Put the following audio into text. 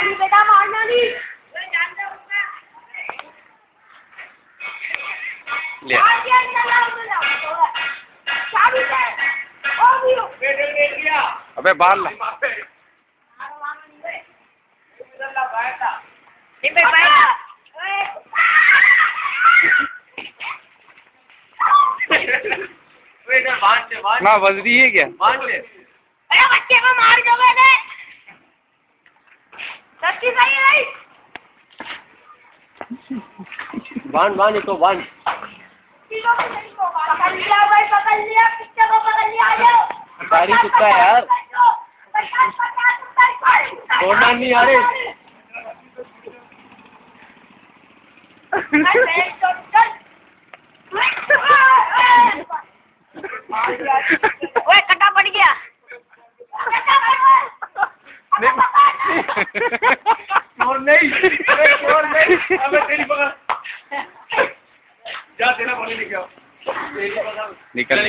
नहीं बेटा मारना नहीं। ले अबे बाल ला ना बज रही है क्या? अरे बच्चे को मार दो मैंने। सच्ची सही है भाई। बांध इसको बांध। पकड़ लिया भाई, पकड़ लिया, पिक्चर को पकड़ लिया। आ जाओ गाड़ी कुत्ता है यार, छोड़ना नहीं यार। ओए कटा पड़ गया। चोर नहीं, चोर नहीं, अबे तेरी पकड़ जा, तेरा पानी लेके आओ। निकल